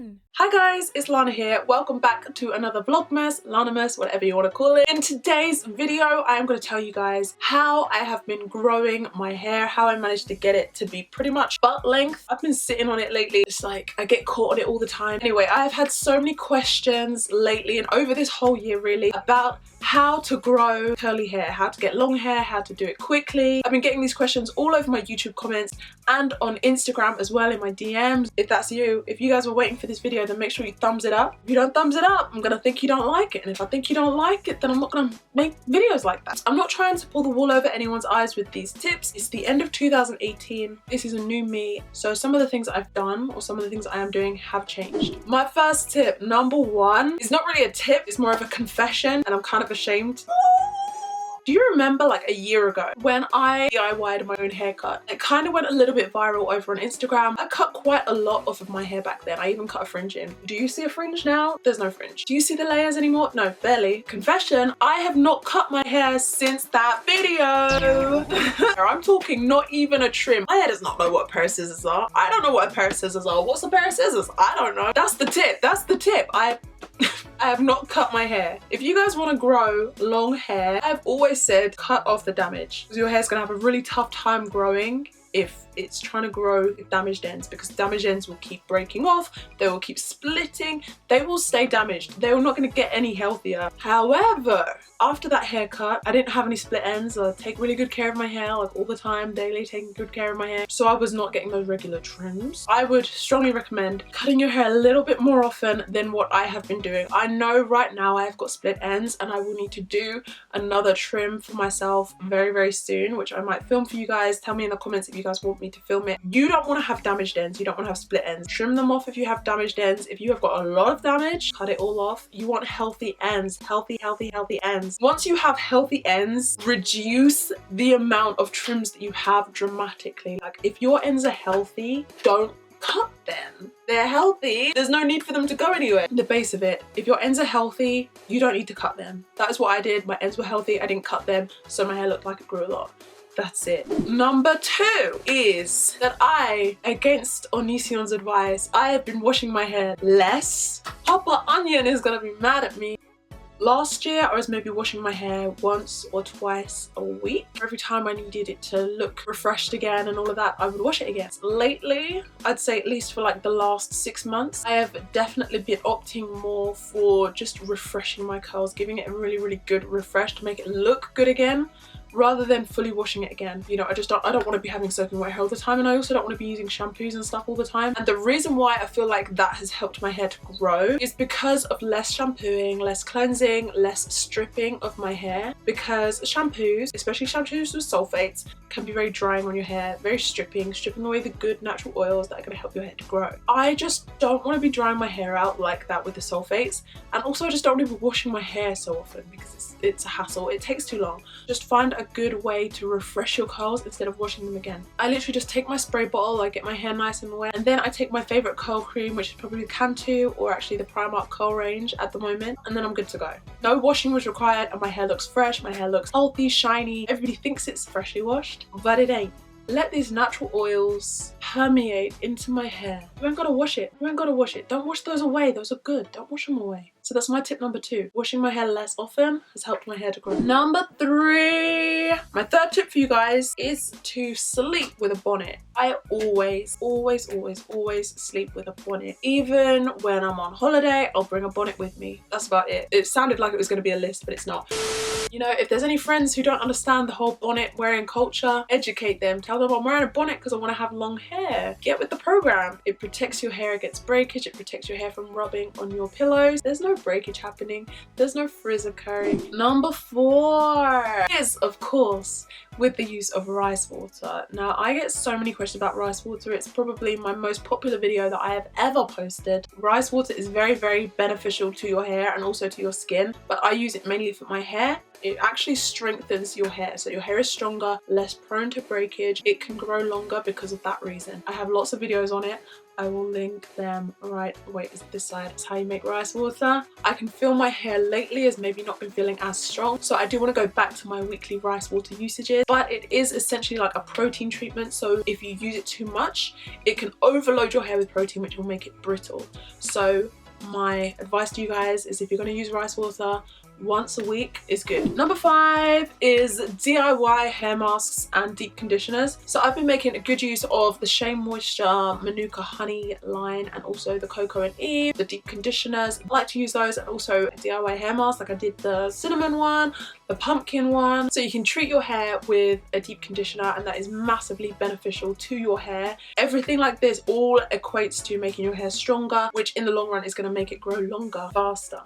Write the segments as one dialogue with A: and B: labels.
A: 1.
B: Hi guys, it's Lana here. Welcome back to another Vlogmas, Lanamas, whatever you want to call it. In today's video, I am going to tell you guys how I have been growing my hair, how I managed to get it to be pretty much butt length. I've been sitting on it lately. It's like I get caught on it all the time. Anyway, I have had so many questions lately and over this whole year really about how to grow curly hair, how to get long hair, how to do it quickly. I've been getting these questions all over my YouTube comments and on Instagram as well in my DMs. If that's you, if you guys were waiting for this video, then make sure you thumbs it up. If you don't thumbs it up, I'm gonna think you don't like it. And if I think you don't like it, then I'm not gonna make videos like that. I'm not trying to pull the wool over anyone's eyes with these tips. It's the end of 2018. This is a new me. So some of the things I've done or some of the things I am doing have changed. My first tip, number one, is not really a tip, it's more of a confession, and I'm kind of ashamed. Do you remember like a year ago when I DIY'd my own haircut? It kind of went a little bit viral over on Instagram. I cut quite a lot off of my hair back then. I even cut a fringe in. Do you see a fringe now? There's no fringe. Do you see the layers anymore? No, barely. Confession, I have not cut my hair since that video. I'm talking not even a trim. My hair does not know what a pair of scissors are. I don't know what a pair of scissors are. What's a pair of scissors? I don't know. That's the tip. That's the tip. I have not cut my hair. If you guys want to grow long hair, I've always said cut off the damage, because your hair's gonna have a really tough time growing if it's trying to grow with damaged ends, because damaged ends will keep breaking off, they will keep splitting, they will stay damaged, they are not going to get any healthier. However, after that haircut, I didn't have any split ends. I take really good care of my hair, like all the time, daily taking good care of my hair, so I was not getting those regular trims. I would strongly recommend cutting your hair a little bit more often than what I have been doing. I know right now I have got split ends and I will need to do another trim for myself very, very soon, which I might film for you guys. Tell me in the comments if you guys want me to film it. You don't want to have damaged ends, you don't want to have split ends. Trim them off if you have damaged ends. If you have got a lot of damage, cut it all off. You want healthy ends, healthy ends. Once you have healthy ends, reduce the amount of trims that you have dramatically. Like if your ends are healthy, don't cut them. They're healthy, there's no need for them to go anywhere. The base of it, if your ends are healthy, you don't need to cut them. That is what I did. My ends were healthy, I didn't cut them, so my hair looked like it grew a lot. That's it. Number two is that I, against Onision's advice, I have been washing my hair less. Papa Onion is gonna be mad at me. Last year, I was maybe washing my hair once or twice a week. Every time I needed it to look refreshed again and all of that, I would wash it again. Lately, I'd say at least for like the last 6 months, I have definitely been opting more for just refreshing my curls, giving it a really, really good refresh to make it look good again, rather than fully washing it again. You know, I don't want to be having soaking wet hair all the time, and I also don't want to be using shampoos and stuff all the time. And the reason why I feel like that has helped my hair to grow is because of less shampooing, less cleansing, less stripping of my hair, because shampoos, especially shampoos with sulfates, can be very drying on your hair, very stripping away the good natural oils that are going to help your hair to grow. I just don't want to be drying my hair out like that with the sulfates, and also I just don't want to be washing my hair so often because it's a hassle. It takes too long. Just find a good way to refresh your curls instead of washing them again. I literally just take my spray bottle, I get my hair nice and wet, and then I take my favorite curl cream, which is probably Cantu or actually the Primark curl range at the moment, and then I'm good to go. No washing was required and my hair looks fresh, my hair looks healthy, shiny. Everybody thinks it's freshly washed, but it ain't. Let these natural oils permeate into my hair. You ain't gotta wash it. You ain't gotta wash it. Don't wash those away. Those are good. Don't wash them away. So that's my tip number two. Washing my hair less often has helped my hair to grow. Number three. My third tip for you guys is to sleep with a bonnet. I always sleep with a bonnet. Even when I'm on holiday, I'll bring a bonnet with me. That's about it. It sounded like it was gonna be a list, but it's not. You know, if there's any friends who don't understand the whole bonnet wearing culture, educate them. Tell them I'm wearing a bonnet because I want to have long hair. Get with the program. It protects your hair against breakage. It protects your hair from rubbing on your pillows. There's no breakage happening. There's no frizz occurring. Number four is, of course, with the use of rice water. Now, I get so many questions about rice water. It's probably my most popular video that I have ever posted. Rice water is very, very beneficial to your hair and also to your skin, but I use it mainly for my hair. It actually strengthens your hair, so your hair is stronger, less prone to breakage. It can grow longer because of that reason. I have lots of videos on it. I will link them right, wait, it's this side. It's how you make rice water. I can feel my hair lately has maybe not been feeling as strong, so I do want to go back to my weekly rice water usages, but it is essentially like a protein treatment, so if you use it too much it can overload your hair with protein, which will make it brittle. So my advice to you guys is, if you're going to use rice water, once a week is good. Number 5 is DIY hair masks and deep conditioners. So I've been making a good use of the Shea Moisture Manuka Honey line, and also the Cocoa and Eve, the deep conditioners. I like to use those, and also DIY hair masks, like I did the cinnamon one, the pumpkin one. So you can treat your hair with a deep conditioner, and that is massively beneficial to your hair. Everything like this all equates to making your hair stronger, which in the long run is going to make it grow longer, faster.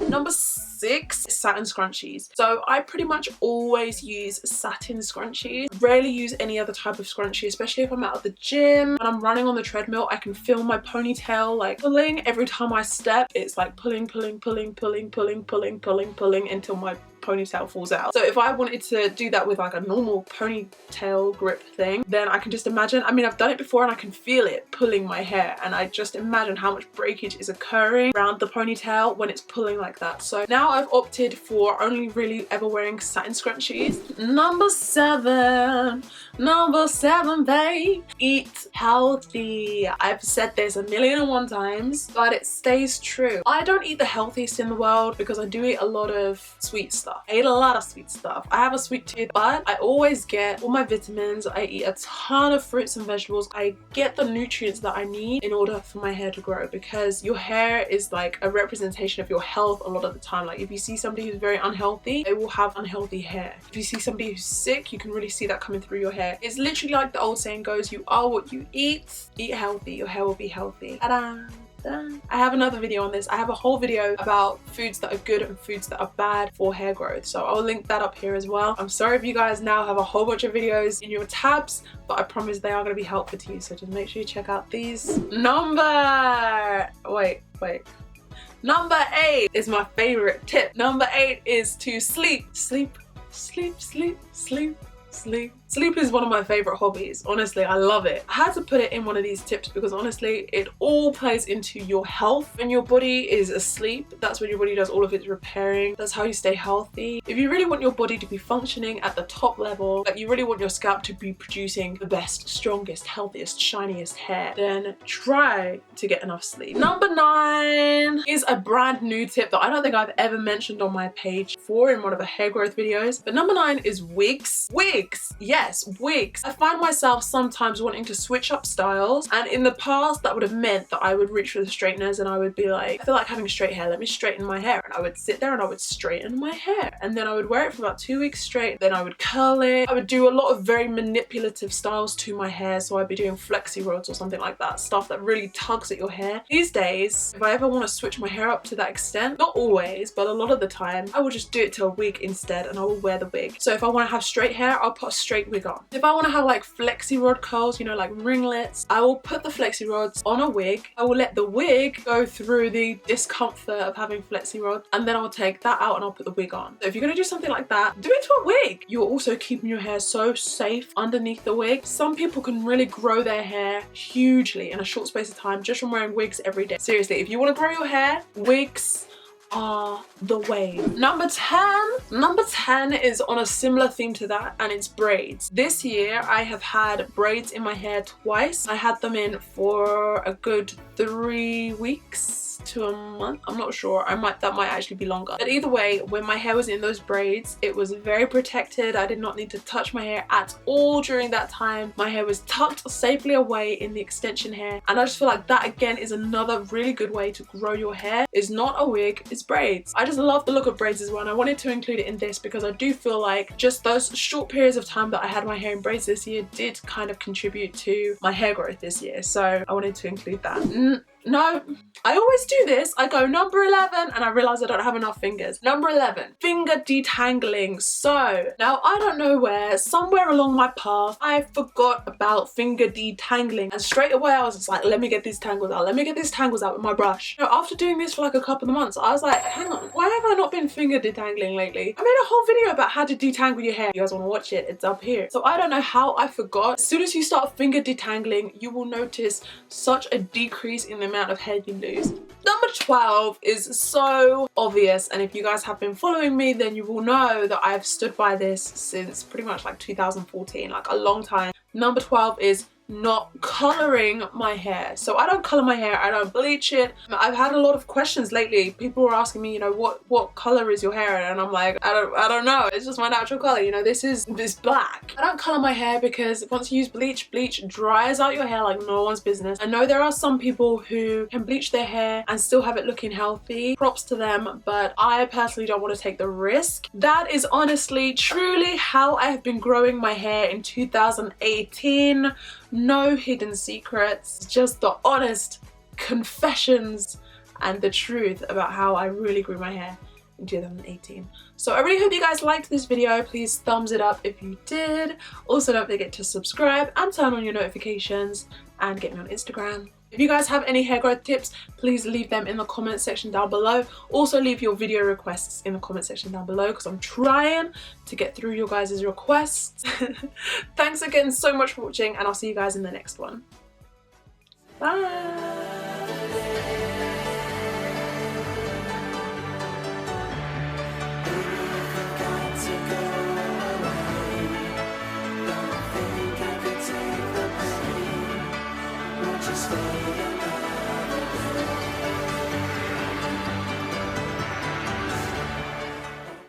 B: Number 6 is Satin Scrunchies. So I pretty much always use Satin Scrunchies. Rarely use any other type of scrunchie, especially if I'm out at the gym. When I'm running on the treadmill, I can feel my ponytail like pulling every time I step. It's like pulling, pulling, pulling, pulling, pulling, pulling, pulling, pulling until my ponytail falls out. So if I wanted to do that with like a normal ponytail grip thing, then I can just imagine, I mean, I've done it before and I can feel it pulling my hair, and I just imagine how much breakage is occurring around the ponytail when it's pulling like that. So now I've opted for only really ever wearing Satin Scrunchies. Number 7, babe, eat healthy. I've said this 1,000,001 times, but it stays true. I don't eat the healthiest in the world because I do eat a lot of sweet stuff. I eat a lot of sweet stuff. I have a sweet tooth, but I always get all my vitamins. I eat a ton of fruits and vegetables. I get the nutrients that I need in order for my hair to grow, because your hair is like a representation of your health a lot of the time. Like if you see somebody who's very unhealthy, they will have unhealthy hair. If you see somebody who's sick, you can really see that coming through your hair. It's literally like the old saying goes, you are what you eat. Eat healthy, your hair will be healthy. Ta-da! I have another video on this. I have a whole video about foods that are good and foods that are bad for hair growth, so I'll link that up here as well. I'm sorry if you guys now have a whole bunch of videos in your tabs, but I promise they are going to be helpful to you, so just make sure you check out these. Number 8 is my favorite tip. Number 8 is to sleep. Sleep, sleep, sleep, sleep, sleep. Sleep is one of my favorite hobbies. Honestly, I love it. I had to put it in one of these tips because honestly, it all plays into your health. When your body is asleep, that's when your body does all of its repairing. That's how you stay healthy. If you really want your body to be functioning at the top level, like you really want your scalp to be producing the best, strongest, healthiest, shiniest hair, then try to get enough sleep. Number 9 is a brand new tip that I don't think I've ever mentioned on my page before in one of the hair growth videos. But number 9 is wigs. Wigs! Yes, wigs. I find myself sometimes wanting to switch up styles, and in the past that would have meant that I would reach for the straighteners and I would be like, I feel like having straight hair, let me straighten my hair. And I would sit there and I would straighten my hair, and then I would wear it for about 2 weeks straight, then I would curl it. I would do a lot of very manipulative styles to my hair, so I'd be doing flexi rods or something like that, stuff that really tugs at your hair. These days, if I ever want to switch my hair up to that extent, not always, but a lot of the time, I will just do it to a wig instead, and I will wear the wig. So if I want to have straight hair, I'll put a straight wig on. If I want to have like flexi rod curls, you know, like ringlets, I will put the flexi rods on a wig. I will let the wig go through the discomfort of having flexi rods, and then I'll take that out and I'll put the wig on. So if you're going to do something like that, do it to a wig. You're also keeping your hair so safe underneath the wig. Some people can really grow their hair hugely in a short space of time just from wearing wigs every day. Seriously, if you want to grow your hair, wigs are the way. Number 10 is on a similar theme to that, and it's braids. This year I have had braids in my hair twice. I had them in for a good 3 weeks to a month. I'm not sure. That might actually be longer. But either way, when my hair was in those braids, it was very protected. I did not need to touch my hair at all during that time. My hair was tucked safely away in the extension hair, and I just feel like that again is another really good way to grow your hair. It's not a wig, it's braids. I just love the look of braids as well, and I wanted to include it in this because I do feel like just those short periods of time that I had my hair in braids this year did kind of contribute to my hair growth this year, so I wanted to include that. No, I always do this. I go number 11 and I realize I don't have enough fingers. Number 11, finger detangling. So now I don't know where, somewhere along my path, I forgot about finger detangling. And straight away I was just like, let me get these tangles out. Let me get these tangles out with my brush. You know, after doing this for like a couple of months, I was like, hang on, why have I not been finger detangling lately? I made a whole video about how to detangle your hair. If you guys want to watch it, it's up here. So I don't know how I forgot. As soon as you start finger detangling, you will notice such a decrease in the amount of hair you lose. Number 12 is so obvious, and if you guys have been following me, then you will know that I've stood by this since pretty much like 2014, like a long time. Number 12 is not coloring my hair. So I don't color my hair, I don't bleach it. I've had a lot of questions lately. People were asking me, you know, what color is your hair? And I'm like, I don't know, it's just my natural color, you know, this is black. I don't color my hair because once you use bleach dries out your hair like no one's business. I know there are some people who can bleach their hair and still have it looking healthy, props to them, but I personally don't want to take the risk. That is honestly truly how I have been growing my hair in 2018. No hidden secrets, just the honest confessions and the truth about how I really grew my hair in 2018. So I really hope you guys liked this video. Please thumbs it up if you did. Also don't forget to subscribe and turn on your notifications and get me on Instagram. If you guys have any hair growth tips, please leave them in the comment section down below. Also leave your video requests in the comment section down below because I'm trying to get through your guys' requests. Thanks again so much for watching, and I'll see you guys in the next one. Bye!